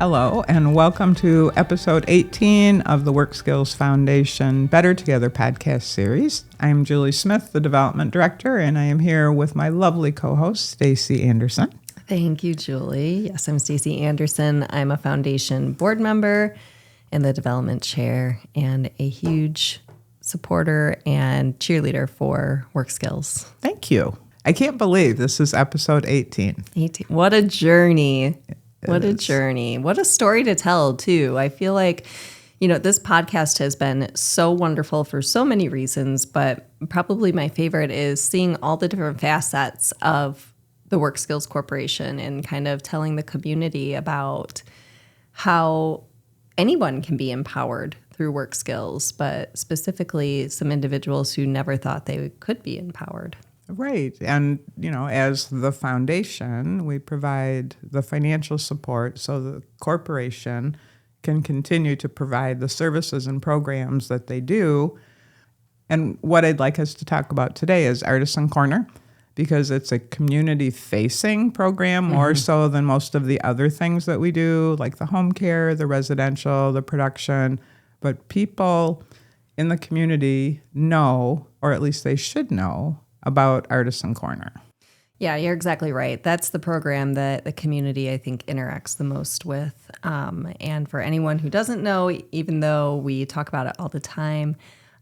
Hello, and welcome to episode 18 of the Work Skills Foundation Better Together podcast series. I'm Julie Smith, the Development Director, and I am here with my lovely co-host, Stacey Anderson. Thank you, Julie. Yes, I'm Stacey Anderson. I'm a foundation board member and the development chair and a huge supporter and cheerleader for Work Skills. Thank you. I can't believe this is episode 18. 18. What a journey. What a journey. What a story to tell, too. I feel like, this podcast has been so wonderful for so many reasons, but probably my favorite is seeing all the different facets of the Work Skills Corporation and kind of telling the community about how anyone can be empowered through work skills, but specifically some individuals who never thought they could be empowered. Right. And, as the foundation, we provide the financial support so the corporation can continue to provide the services and programs that they do. And what I'd like us to talk about today is Artisan Corner, because it's a community-facing program more so than most of the other things that we do, like the home care, the residential, the production. But people in the community know, or at least they should know, about Artisan Corner. Yeah, you're exactly right. That's the program that the community, I think, interacts the most with. And for anyone who doesn't know, even though we talk about it all the time,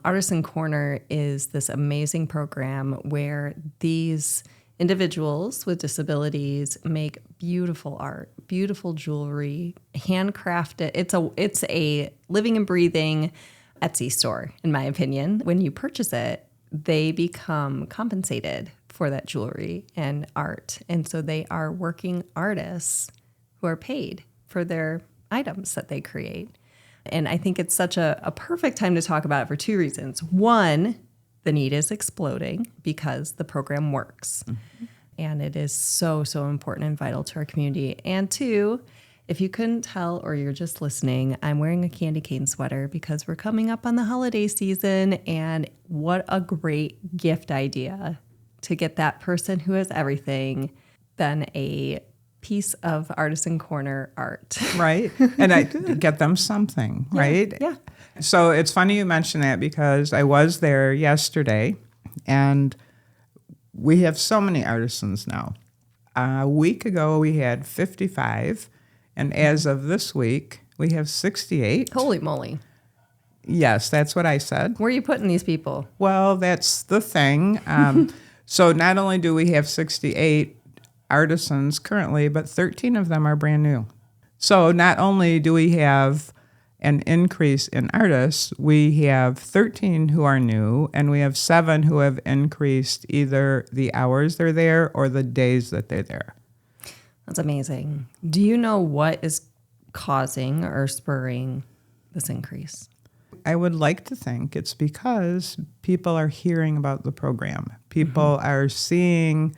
Artisan Corner is this amazing program where these individuals with disabilities make beautiful art, beautiful jewelry, handcrafted. It's a living and breathing Etsy store, in my opinion. When you purchase it, they become compensated for that jewelry and art. And so they are working artists who are paid for their items that they create. And I think it's such a perfect time to talk about it for two reasons. One, the need is exploding because the program works. Mm-hmm. And it is so, so important and vital to our community. And two, if you couldn't tell or you're just listening, I'm wearing a candy cane sweater because we're coming up on the holiday season, and what a great gift idea to get that person who has everything than a piece of Artisan Corner art. Right. And I get them something, right? Yeah. So it's funny you mention that because I was there yesterday, and we have so many artisans now. A week ago, we had 55. And as of this week, we have 68. Holy moly. Yes, that's what I said. Where are you putting these people? Well, that's the thing. So not only do we have 68 artisans currently, but 13 of them are brand new. So not only do we have an increase in artists, we have 13 who are new, and we have 7 who have increased either the hours they're there or the days that they're there. That's amazing. Do you know what is causing or spurring this increase? I would like to think it's because people are hearing about the program. People are seeing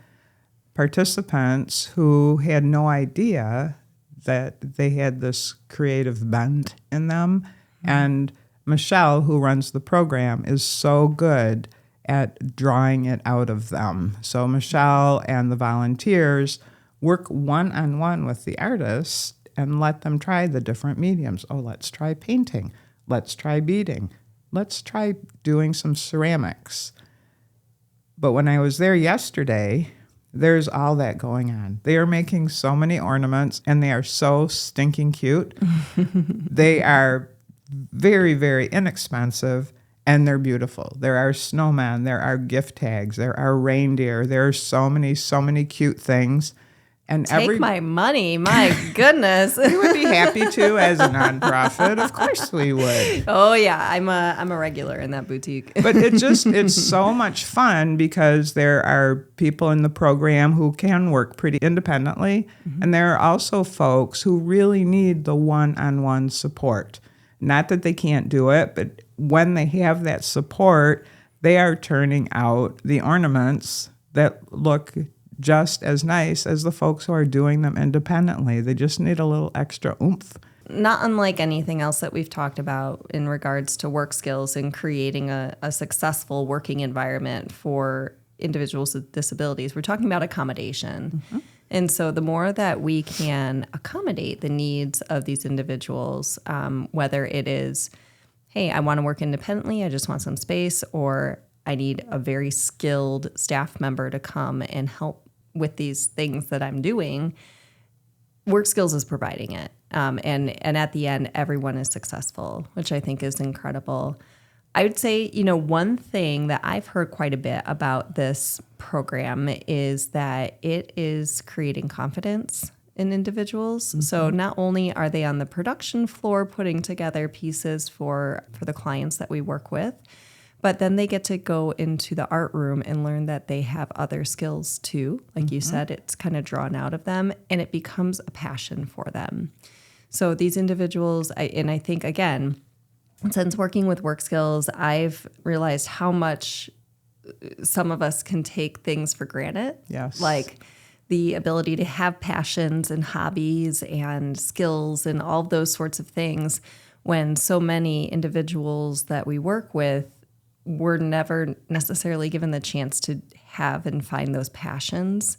participants who had no idea that they had this creative bent in them. And Michelle, who runs the program, is so good at drawing it out of them. So Michelle and the volunteers work one-on-one with the artists and let them try the different mediums. Oh, let's try painting. Let's try beading. Let's try doing some ceramics. But when I was there yesterday, there's all that going on. They are making so many ornaments, and they are so stinking cute. They are very, very inexpensive, and they're beautiful. There are snowmen. There are gift tags. There are reindeer. There are so many cute things. And Take my money, my goodness. We would be happy to as a nonprofit. Of course we would. Oh yeah, I'm a regular in that boutique. But it's so much fun because there are people in the program who can work pretty independently, and there are also folks who really need the one-on-one support. Not that they can't do it, but when they have that support, they are turning out the ornaments that look just as nice as the folks who are doing them independently. They just need a little extra oomph. Not unlike anything else that we've talked about in regards to work skills and creating a successful working environment for individuals with disabilities. We're talking about accommodation. And so the more that we can accommodate the needs of these individuals, whether it is, hey, I want to work independently, I just want some space, or I need a very skilled staff member to come and help with these things that I'm doing, Work Skills is providing it. And at the end, everyone is successful, which I think is incredible. I would say, one thing that I've heard quite a bit about this program is that it is creating confidence in individuals. Mm-hmm. So not only are they on the production floor putting together pieces for the clients that we work with, but then they get to go into the art room and learn that they have other skills too. Like you said, it's kind of drawn out of them and it becomes a passion for them. So these individuals, I think, again, since working with Work Skills, I've realized how much some of us can take things for granted. Yes. Like the ability to have passions and hobbies and skills and all of those sorts of things, when so many individuals that we work with were never necessarily given the chance to have and find those passions.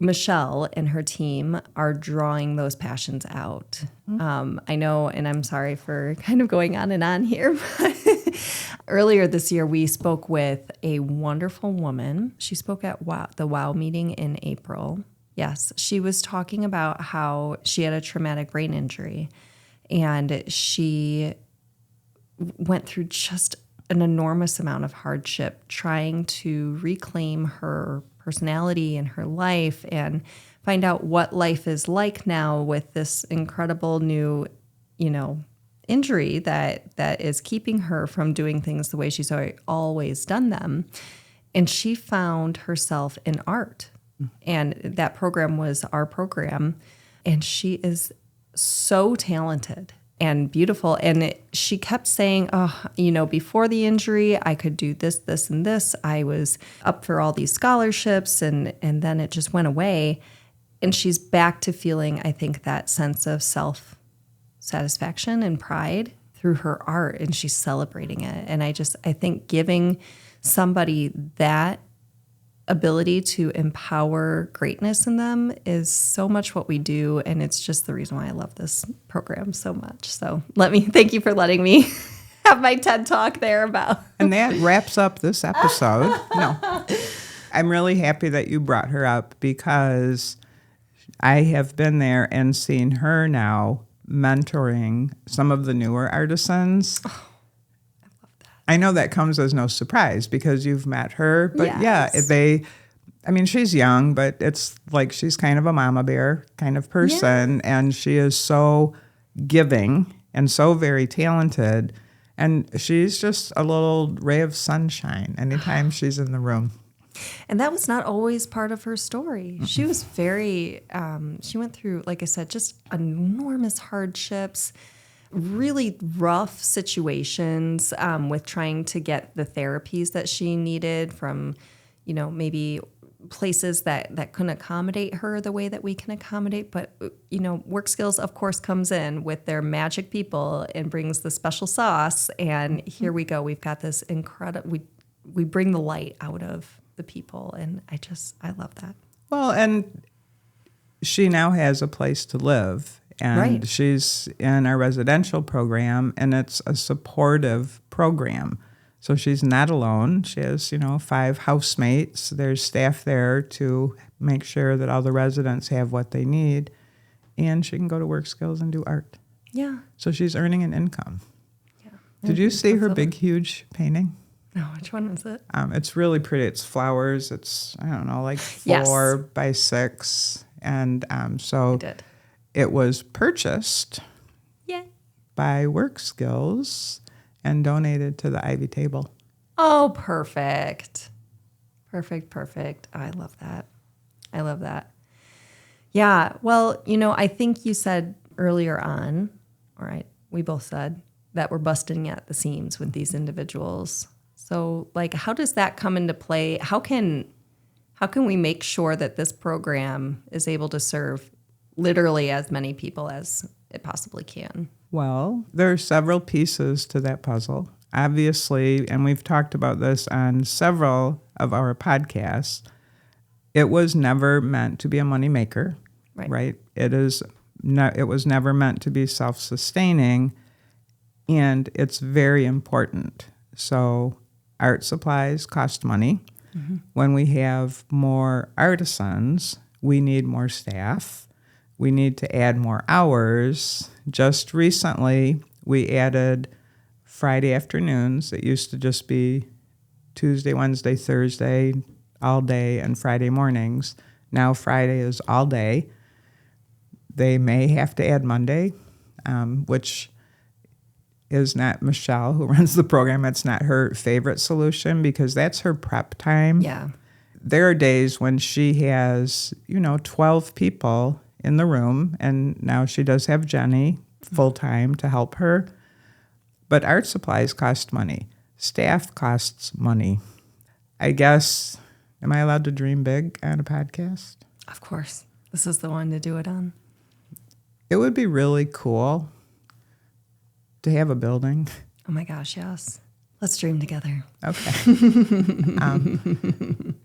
Michelle and her team are drawing those passions out. Mm-hmm. I know, and I'm sorry for kind of going on and on here, but earlier this year we spoke with a wonderful woman. She spoke at the WOW meeting in April. Yes, she was talking about how she had a traumatic brain injury, and she went through just an enormous amount of hardship trying to reclaim her personality and her life and find out what life is like now with this incredible new, injury that is keeping her from doing things the way she's always done them. And she found herself in art. And that program was our program. And she is so talented and beautiful. And she kept saying, before the injury, I could do this, this, and this. I was up for all these scholarships, and then it just went away. And she's back to feeling, I think, that sense of self-satisfaction and pride through her art, and she's celebrating it. And I think giving somebody that ability to empower greatness in them is so much what we do, and it's just the reason why I love this program so much. So thank you for letting me have my TED Talk there about. And that wraps up this episode. No, I'm really happy that you brought her up, because I have been there and seen her now mentoring some of the newer artisans. Oh, I love that. I know that comes as no surprise because you've met her, but yes. She's young, but it's like she's kind of a mama bear kind of person, and she is so giving and so very talented, and she's just a little ray of sunshine anytime she's in the room. And that was not always part of her story. Mm-hmm. She was she went through, like I said, just enormous hardships, really rough situations with trying to get the therapies that she needed from, maybe places that couldn't accommodate her the way that we can accommodate. But, Work Skills, of course, comes in with their magic people and brings the special sauce. And here we go. We've got this incredible, we bring the light out of the people. And I love that. Well, and she now has a place to live. And she's in our residential program, and it's a supportive program. So she's not alone. She has, 5 housemates. There's staff there to make sure that all the residents have what they need. And she can go to Work Skills and do art. Yeah. So she's earning an income. Yeah. Did you see her big, huge painting? No, which one is it? It's really pretty. It's flowers. It's, 4 by 6. And so it was purchased by Work Skills and donated to the Ivy Table. Oh, perfect. Perfect. I love that. Yeah. Well, I think you said earlier on, all right, we both said that we're busting at the seams with these individuals. So, how does that come into play? How can we make sure that this program is able to serve literally as many people as it possibly can? Well, there are several pieces to that puzzle, obviously, and we've talked about this on several of our podcasts. It was never meant to be a moneymaker, right? It was never meant to be self-sustaining, and it's very important. So art supplies cost money. Mm-hmm. When we have more artisans, we need more staff. We need to add more hours. Just recently, we added Friday afternoons. It used to just be Tuesday, Wednesday, Thursday, all day, and Friday mornings. Now Friday is all day. They may have to add Monday, which is not Michelle, who runs the program. It's not her favorite solution because that's her prep time. Yeah. There are days when she has, 12 people in the room, and now she does have Jenny full-time to help her. But art supplies cost money. Staff costs money. I guess, am I allowed to dream big on a podcast? Of course. This is the one to do it on. It would be really cool to have a building. Oh my gosh, yes. Let's dream together. Okay.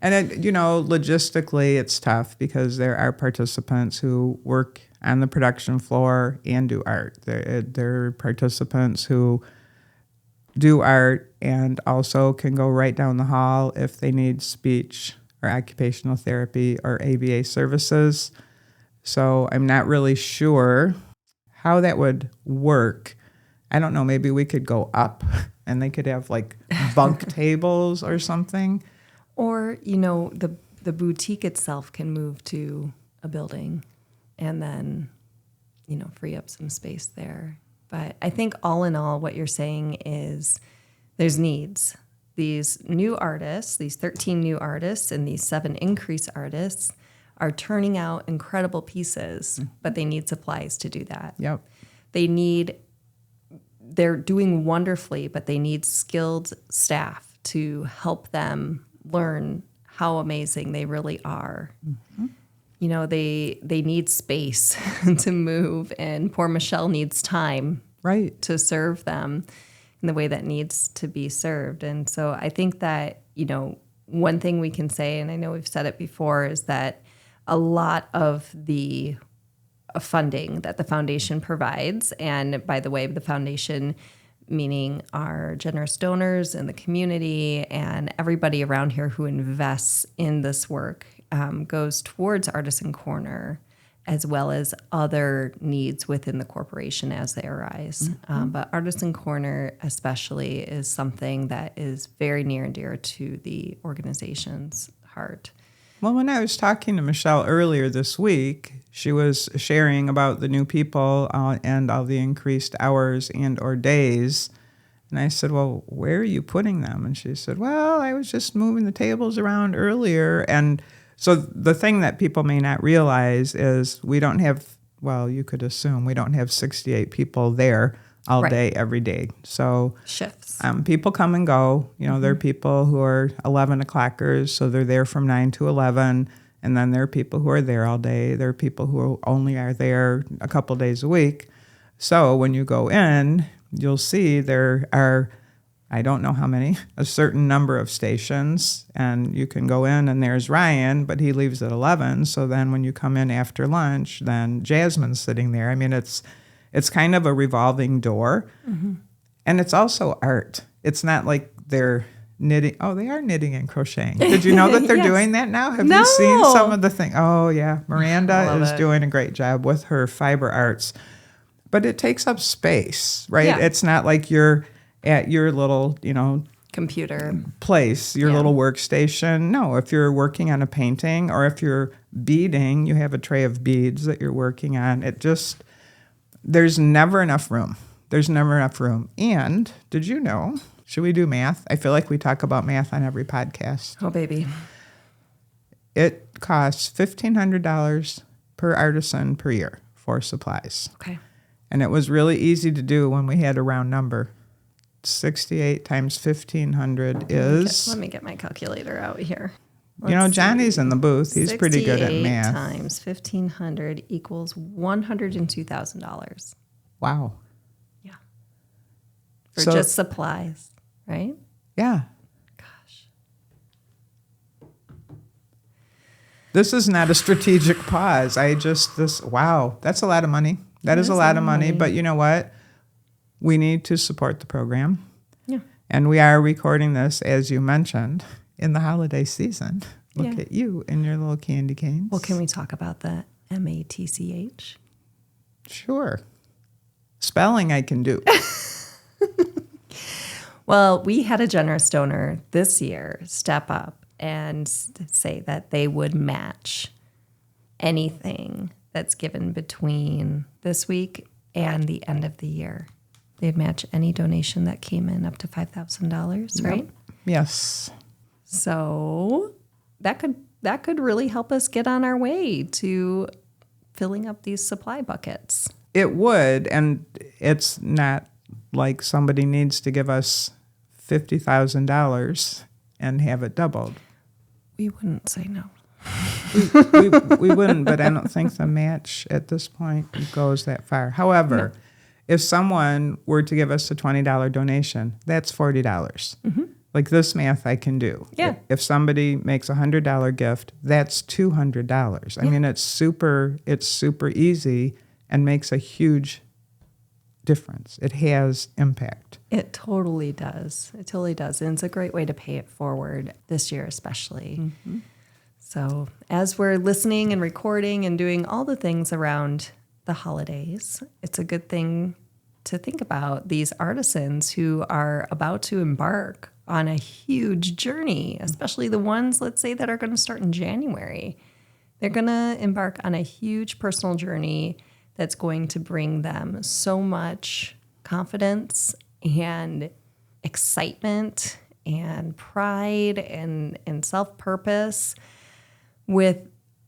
And logistically, it's tough because there are participants who work on the production floor and do art. There are participants who do art and also can go right down the hall if they need speech or occupational therapy or ABA services. So I'm not really sure how that would work. I don't know, maybe we could go up and they could have like bunk tables or something. Or, the boutique itself can move to a building and then, free up some space there. But I think all in all, what you're saying is there's needs. These new artists, these 13 new artists and these 7 increase artists are turning out incredible pieces, but they need supplies to do that. Yep. They're doing wonderfully, but they need skilled staff to help them learn how amazing they really are. Mm-hmm. They need space to move, and poor Michelle needs time to serve them in the way that needs to be served. And so I think that, one thing we can say, and I know we've said it before, is that a lot of the funding that the foundation provides, and by the way, the foundation meaning our generous donors in the community and everybody around here who invests in this work, goes towards Artisan Corner as well as other needs within the corporation as they arise. Mm-hmm. But Artisan Corner especially is something that is very near and dear to the organization's heart. Well, when I was talking to Michelle earlier this week, she was sharing about the new people and all the increased hours and or days. And I said, well, where are you putting them? And she said, well, I was just moving the tables around earlier. And so the thing that people may not realize is we don't have, well, you could assume we don't have 68 people there all day, every day. So shifts. People come and go. There are people who are 11 o'clockers, so they're there from 9 to 11. And then there are people who are there all day. There are people who only are there a couple days a week. So when you go in, you'll see there are, I don't know how many, a certain number of stations. And you can go in and there's Ryan, but he leaves at 11. So then when you come in after lunch, then Jasmine's sitting there. I mean, it's kind of a revolving door. Mm-hmm. And it's also art. It's not like they're knitting. Oh, they are knitting and crocheting. Did you know that they're doing that now? Have you seen some of the things? Oh, yeah. Miranda is doing a great job with her fiber arts. But it takes up space, right? Yeah. It's not like you're at your little, computer place, your little workstation. No, if you're working on a painting or if you're beading, you have a tray of beads that you're working on. There's never enough room. There's never enough room. And did you know, should we do math? I feel like we talk about math on every podcast. Oh, baby. It costs $1,500 per artisan per year for supplies. Okay. And it was really easy to do when we had a round number. 68 times 1,500 is... Let me get my calculator out here. Johnny's in the booth. He's pretty good at math. 68 times 1,500 equals $102,000. Wow. Yeah. For just supplies, right? Yeah. Gosh. This is not a strategic pause. Wow, that's a lot of money. That is a lot of money. But you know what? We need to support the program. Yeah. And we are recording this, as you mentioned, in the holiday season. Look at you and your little candy canes. Well, can we talk about the MATCH? Sure. Spelling I can do. Well, we had a generous donor this year step up and say that they would match anything that's given between this week and the end of the year. They'd match any donation that came in up to $5,000, right? Yep. Yes. So that could really help us get on our way to filling up these supply buckets. It would, and it's not like somebody needs to give us $50,000 and have it doubled. We wouldn't say no. We wouldn't, but I don't think the match at this point goes that far. However, if someone were to give us a $20 donation, that's $40. Mm-hmm. Like this math I can do. Yeah. If somebody makes a $100 gift, that's $200. I mean, it's super easy and makes a huge difference. It has impact. It totally does. It totally does. And it's a great way to pay it forward this year, especially. Mm-hmm. So as we're listening and recording and doing all the things around the holidays, it's a good thing to think about these artisans who are about to embark on a huge journey, especially the ones, let's say, that are going to start in January. They're going to embark on a huge personal journey that's going to bring them so much confidence and excitement and pride and self-purpose with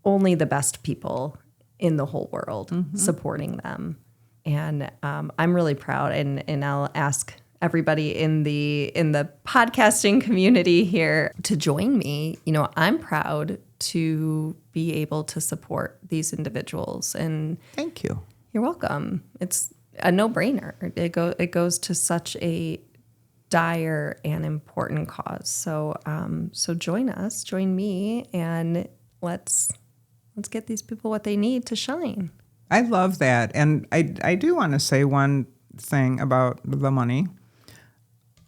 only the best people in the whole world supporting them. And I'm really proud, and I'll ask everybody in the podcasting community here to join me. You know, I'm proud to be able to support these individuals. And thank you. You're welcome. It's a no-brainer. It goes to such a dire and important cause. So join me, and let's get these people what they need to shine. I love that. And I do want to say one thing about the money.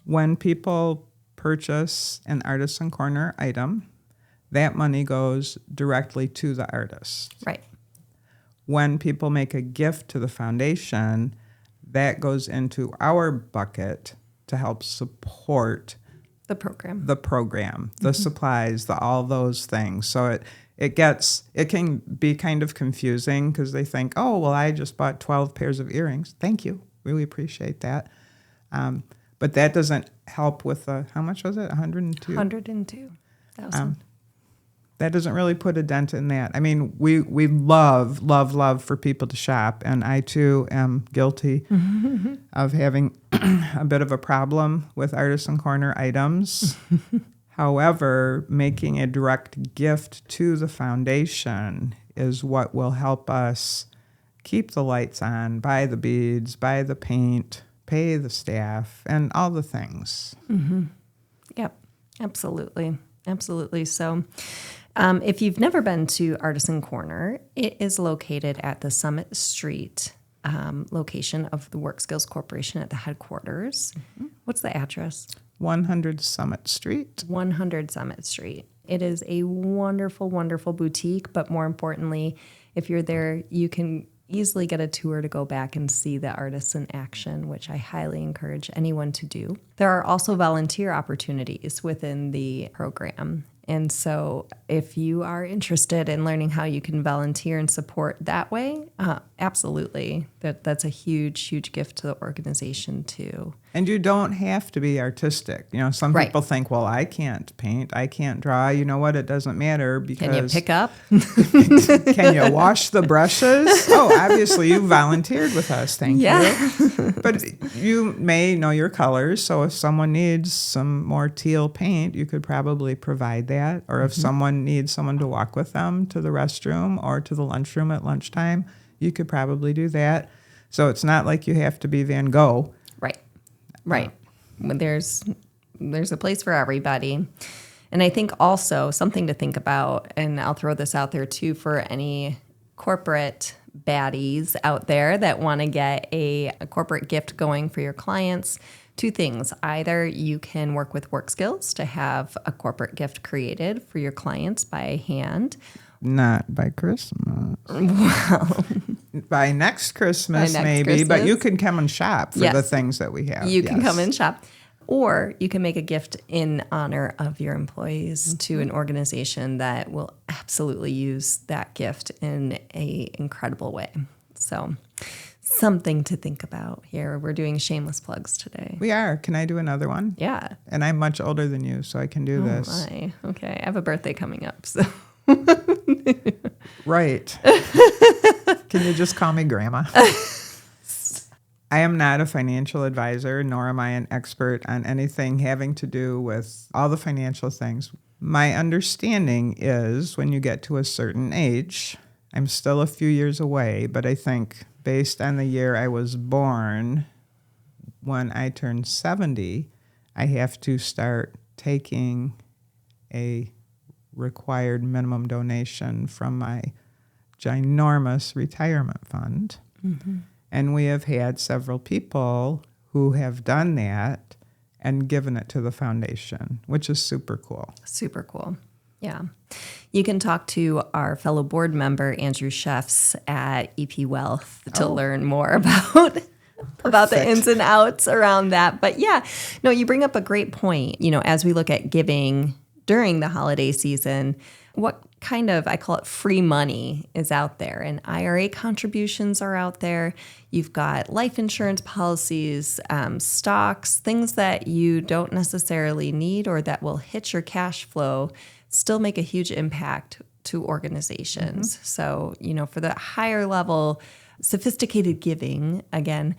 When people purchase an Artisan Corner item, that money goes directly to the artist. Right. When people make a gift to the foundation, that goes into our bucket to help support the program, the supplies, all those things. So it can be kind of confusing because they think, oh, well, I just bought 12 pairs of earrings. Thank you. Really appreciate that. But that doesn't help with how much was it? 102? 102,000. That doesn't really put a dent in that. I mean, we love for people to shop, and I too am guilty of having a bit of a problem with Artisan Corner items. However, making a direct gift to the foundation is what will help us keep the lights on, buy the beads, buy the paint, pay the staff, and all the things. Mm-hmm. Yep, absolutely. So if you've never been to Artisan Corner, it is located at the Summit Street location of the Work Skills Corporation at the headquarters. Mm-hmm. What's the address? 100 Summit Street. 100 Summit Street. It is a wonderful, wonderful boutique, but more importantly, if you're there, you can easily get a tour to go back and see the artists in action, which I highly encourage anyone to do. There are also volunteer opportunities within the program. And so if you are interested in learning how you can volunteer and support that way, absolutely. That's a huge, huge gift to the organization too. And you don't have to be artistic. You know, some people think, well, I can't paint, I can't draw. You know what? It doesn't matter because... Can you pick up? Can you wash the brushes? Oh, obviously you volunteered with us. Thank you. But you may know your colors. So if someone needs some more teal paint, you could probably provide that. Or if someone needs someone to walk with them to the restroom or to the lunchroom at lunchtime, you could probably do that. So it's not like you have to be Van Gogh. Right. There's a place for everybody. And I think also something to think about, and I'll throw this out there too for any corporate baddies out there that want to get a corporate gift going for your clients. Two things. Either you can work with Work Skills to have a corporate gift created for your clients by hand. Not by Christmas. Well, by next Christmas, maybe, Christmas. but you can come and shop for Yes. the things that we have. You can come and shop. Or you can make a gift in honor of your employees to an organization that will absolutely use that gift in an incredible way. So something to think about here. We're doing shameless plugs today. We are. Can I do another one? Yeah. And I'm much older than you, so I can do this. My. Okay. I have a birthday coming up. So Right. Can you just call me Grandma? I am not a financial advisor, nor am I an expert on anything having to do with all the financial things. My understanding is when you get to a certain age, I'm still a few years away, but I think based on the year I was born, when I turn 70, I have to start taking a required minimum donation from my ginormous retirement fund. Mm-hmm. And we have had several people who have done that and given it to the foundation, which is super cool. super cool. Yeah. You can talk to our fellow board member, Andrew Sheffs at EP Wealth to learn more about the ins and outs around that. But yeah, no, you bring up a great point. You know, as we look at giving during the holiday season, what kind of, I call it free money is out there, and IRA contributions are out there. You've got life insurance policies, stocks, things that you don't necessarily need or that will hit your cash flow, still make a huge impact to organizations. Mm-hmm. So, you know, for the higher level, sophisticated giving, again,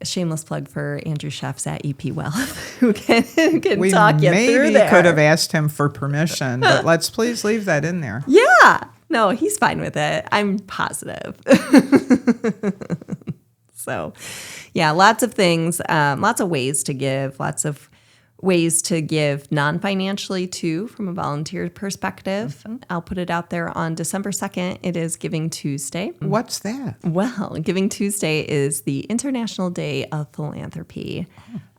shameless plug for Andrew Sheffs at EP Wealth, who can talk you through there. We maybe could have asked him for permission, but let's please leave that in there. Yeah. No, he's fine with it. I'm positive. So, yeah, lots of things, lots of ways to give, lots of ways to give non-financially too, from a volunteer perspective. Mm-hmm. I'll put it out there on December 2nd. It is Giving Tuesday. What's that? Well, Giving Tuesday is the International Day of Philanthropy.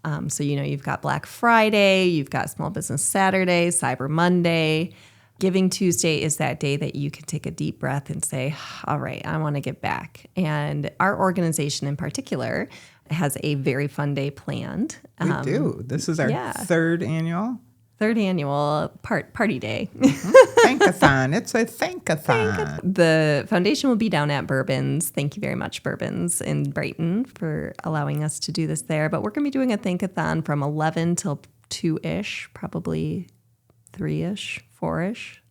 Oh. So, you know, you've got Black Friday, you've got Small Business Saturday, Cyber Monday. Giving Tuesday is that day that you can take a deep breath and say, all right, I want to give back. And our organization in particular has a very fun day planned. We do. This is our third annual party day. Thankathon. It's a thankathon. The foundation will be down at Bourbons. Thank you very much, Bourbons in Brighton, for allowing us to do this there. But we're going to be doing a thankathon from 11 till 2-ish, probably 3-ish, 4-ish.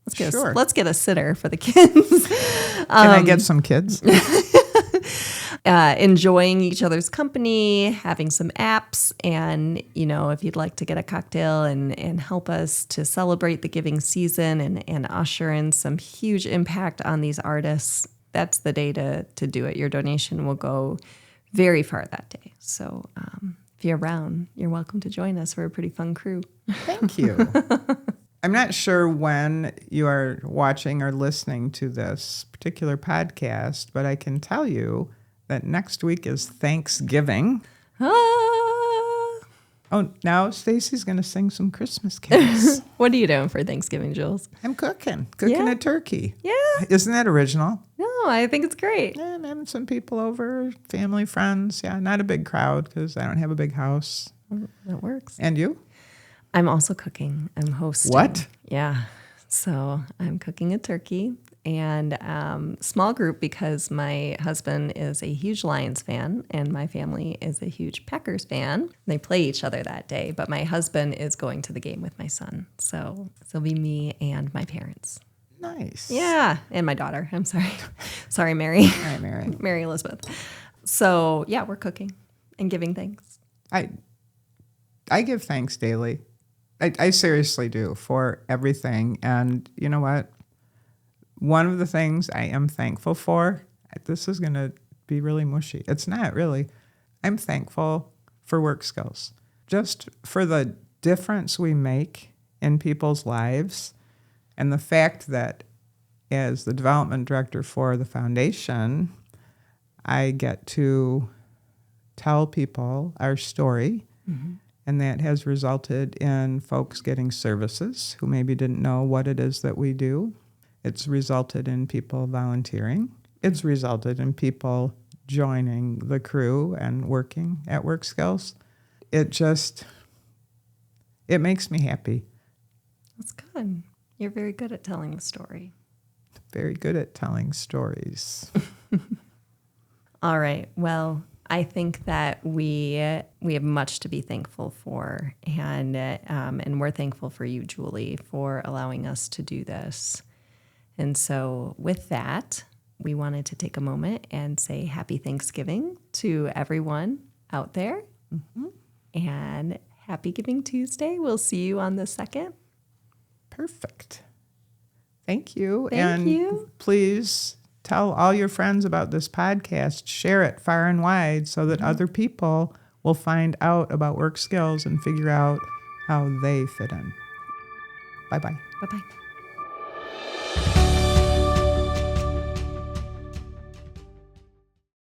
Let's get a sitter for the kids. Can I get some kids? Enjoying each other's company, having some apps, and, you know, if you'd like to get a cocktail and help us to celebrate the giving season and usher in some huge impact on these artists, that's the day to do it. Your donation will go very far that day. So if you're around, you're welcome to join us. We're a pretty fun crew. Thank you. I'm not sure when you are watching or listening to this particular podcast, but I can tell you that next week is Thanksgiving. Oh, now Stacey's going to sing some Christmas carols. What are you doing for Thanksgiving, Jules? I'm cooking a turkey. Yeah. Isn't that original? No, I think it's great. Yeah, I'm having some people over, family, friends. Yeah, not a big crowd because I don't have a big house. That works. And you? I'm also cooking. I'm hosting. What? Yeah. So I'm cooking a turkey and small group because my husband is a huge Lions fan and my family is a huge Packers fan. They play each other that day, but my husband is going to the game with my son. So it'll be me and my parents. Nice. Yeah. And my daughter. I'm sorry. Sorry, Mary. All right, Mary. Mary Elizabeth. So yeah, we're cooking and giving thanks. I give thanks daily. I seriously do for everything. And you know what? One of the things I am thankful for, this is going to be really mushy. It's not really. I'm thankful for Work Skills. Just for the difference we make in people's lives. And the fact that as the development director for the foundation, I get to tell people our story, and that has resulted in folks getting services who maybe didn't know what it is that we do. It's resulted in people volunteering. It's resulted in people joining the crew and working at Work Skills. It makes me happy. That's good. You're very good at telling the story. Very good at telling stories. All right. Well, I think that we have much to be thankful for, and we're thankful for you, Julie, for allowing us to do this. And so with that, we wanted to take a moment and say happy Thanksgiving to everyone out there. And happy Giving Tuesday. We'll see you on the 2nd. Perfect. Thank you. Thank you. Please tell all your friends about this podcast. Share it far and wide so that other people will find out about Work Skills and figure out how they fit in. Bye-bye. Bye-bye.